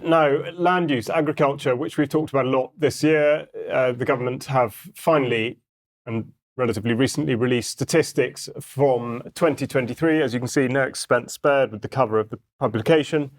Now, land use, agriculture, which we've talked about a lot this year, the government have finally and relatively recently released statistics from 2023. As you can see, no expense spared with the cover of the publication.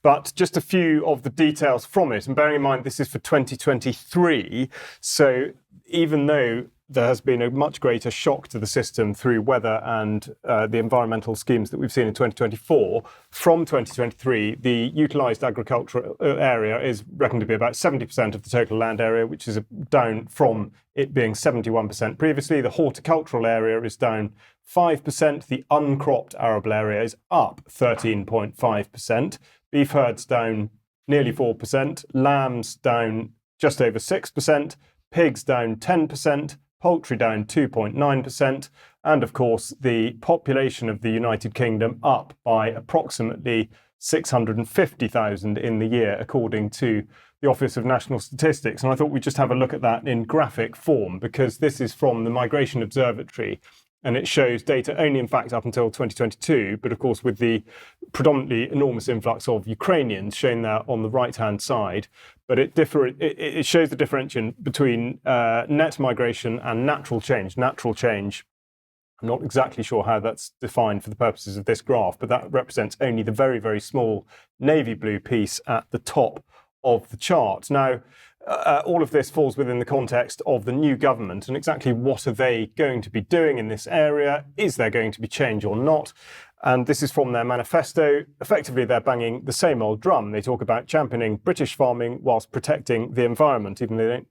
But just a few of the details from it. And bearing in mind, this is for 2023. So even though there has been a much greater shock to the system through weather and the environmental schemes that we've seen in 2024, from 2023, the utilised agricultural area is reckoned to be about 70% of the total land area, which is down from it being 71% previously. The horticultural area is down 5%. The uncropped arable area is up 13.5%. Beef herds down nearly 4%. Lambs down just over 6%. Pigs down 10%. Poultry down 2.9%, and of course the population of the United Kingdom up by approximately 650,000 in the year, according to the Office of National Statistics. And I thought we'd just have a look at that in graphic form, because this is from the Migration Observatory, and it shows data only, in fact, up until 2022, but of course with the predominantly enormous influx of Ukrainians shown there on the right-hand side. But it shows the differentiation between net migration and natural change. Natural change, I'm not exactly sure how that's defined for the purposes of this graph, but that represents only the very, very small navy blue piece at the top of the chart. Now, all of this falls within the context of the new government, and exactly what are they going to be doing in this area? Is there going to be change or not? And this is from their manifesto. Effectively, they're banging the same old drum. They talk about championing British farming whilst protecting the environment, even though they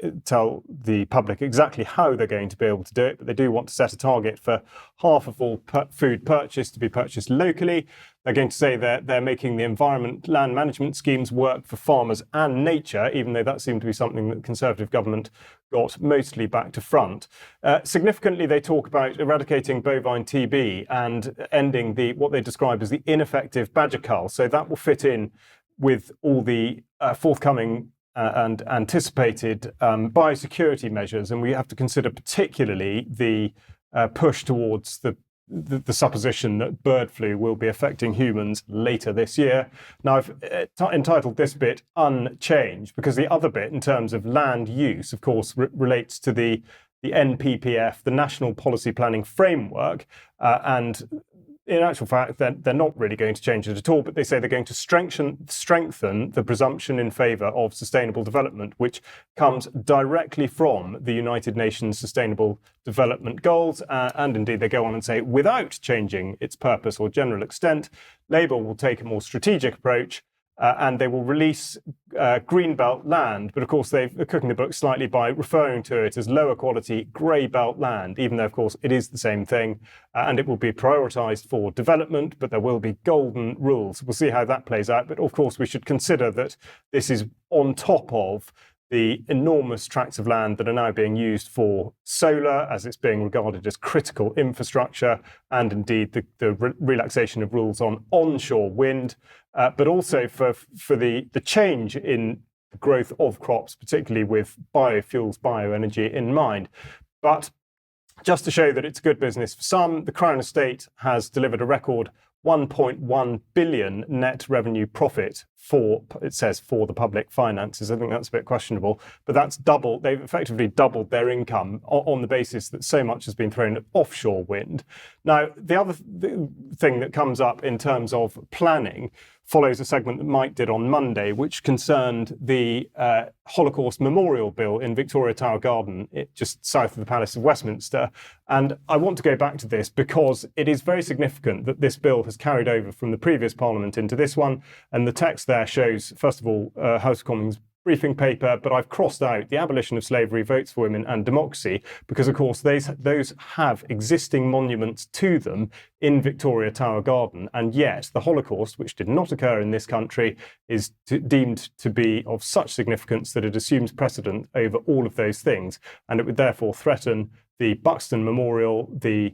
don't tell the public exactly how they're going to be able to do it, but they do want to set a target for half of all food purchased to be purchased locally. They're going to say that they're making the environment land management schemes work for farmers and nature, even though that seemed to be something that the Conservative government got mostly back to front. Significantly, they talk about eradicating bovine TB and ending what they describe as the ineffective badger cull. So that will fit in with all the forthcoming and anticipated biosecurity measures, and we have to consider particularly the push towards the supposition that bird flu will be affecting humans later this year. Now, I've entitled this bit Unchanged, because the other bit, in terms of land use, of course, relates to the NPPF, the National Policy Planning Framework, and in actual fact, they're not really going to change it at all, but they say they're going to strengthen the presumption in favour of sustainable development, which comes directly from the United Nations Sustainable Development Goals. And indeed, they go on and say, without changing its purpose or general extent, Labour will take a more strategic approach, and they will release greenbelt land. But of course, they're cooking the book slightly by referring to it as lower quality grey belt land, even though, of course, it is the same thing. And it will be prioritised for development, but there will be golden rules. We'll see how that plays out. But of course, we should consider that this is on top of the enormous tracts of land that are now being used for solar, as it's being regarded as critical infrastructure, and indeed the relaxation of rules on onshore wind, but also for the change in the growth of crops, particularly with biofuels, bioenergy in mind. But just to show that it's good business for some, the Crown Estate has delivered a record 1.1 billion net revenue profit for the public finances. I think that's a bit questionable, but that's double. They've effectively doubled their income on the basis that so much has been thrown at offshore wind. Now, the other thing that comes up in terms of planning follows a segment that Mike did on Monday, which concerned the Holocaust Memorial Bill in Victoria Tower Garden, just south of the Palace of Westminster. And I want to go back to this because it is very significant that this bill has carried over from the previous Parliament into this one. And the text there shows, first of all, House of Commons briefing paper, but I've crossed out the abolition of slavery, votes for women and democracy, because of course those have existing monuments to them in Victoria Tower Garden, and yet the Holocaust, which did not occur in this country, is deemed to be of such significance that it assumes precedent over all of those things, and it would therefore threaten the Buxton Memorial, the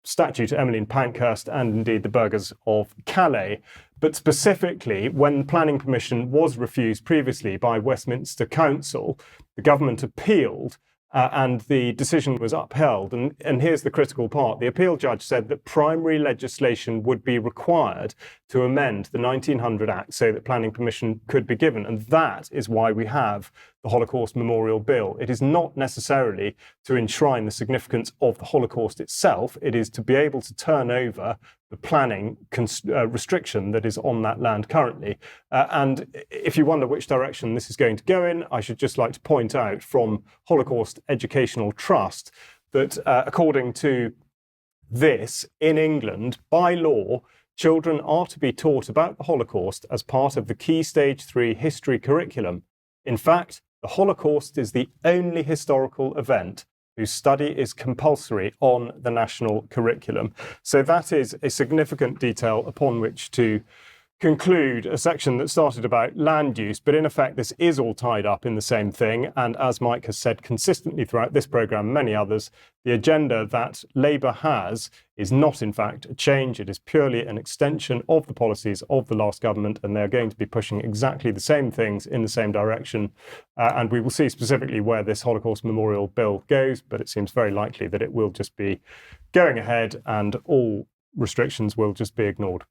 statue to Emmeline Pankhurst, and indeed the burghers of Calais. But specifically, when planning permission was refused previously by Westminster Council, the government appealed and the decision was upheld. And here's the critical part. The appeal judge said that primary legislation would be required to amend the 1900 Act so that planning permission could be given. And that is why we have the Holocaust Memorial Bill. It is not necessarily to enshrine the significance of the Holocaust itself. It is to be able to turn over the planning restriction that is on that land currently. And if you wonder which direction this is going to go in, I should just like to point out from Holocaust Educational Trust that according to this, in England, by law, children are to be taught about the Holocaust as part of the Key Stage 3 history curriculum. In fact, the Holocaust is the only historical event whose study is compulsory on the national curriculum. So that is a significant detail upon which to conclude a section that started about land use, but in effect this is all tied up in the same thing. And as Mike has said consistently throughout this programme and many others, the agenda that Labour has is not in fact a change. It is purely an extension of the policies of the last government, and they're going to be pushing exactly the same things in the same direction. And we will see specifically where this Holocaust Memorial Bill goes, but it seems very likely that it will just be going ahead and all restrictions will just be ignored.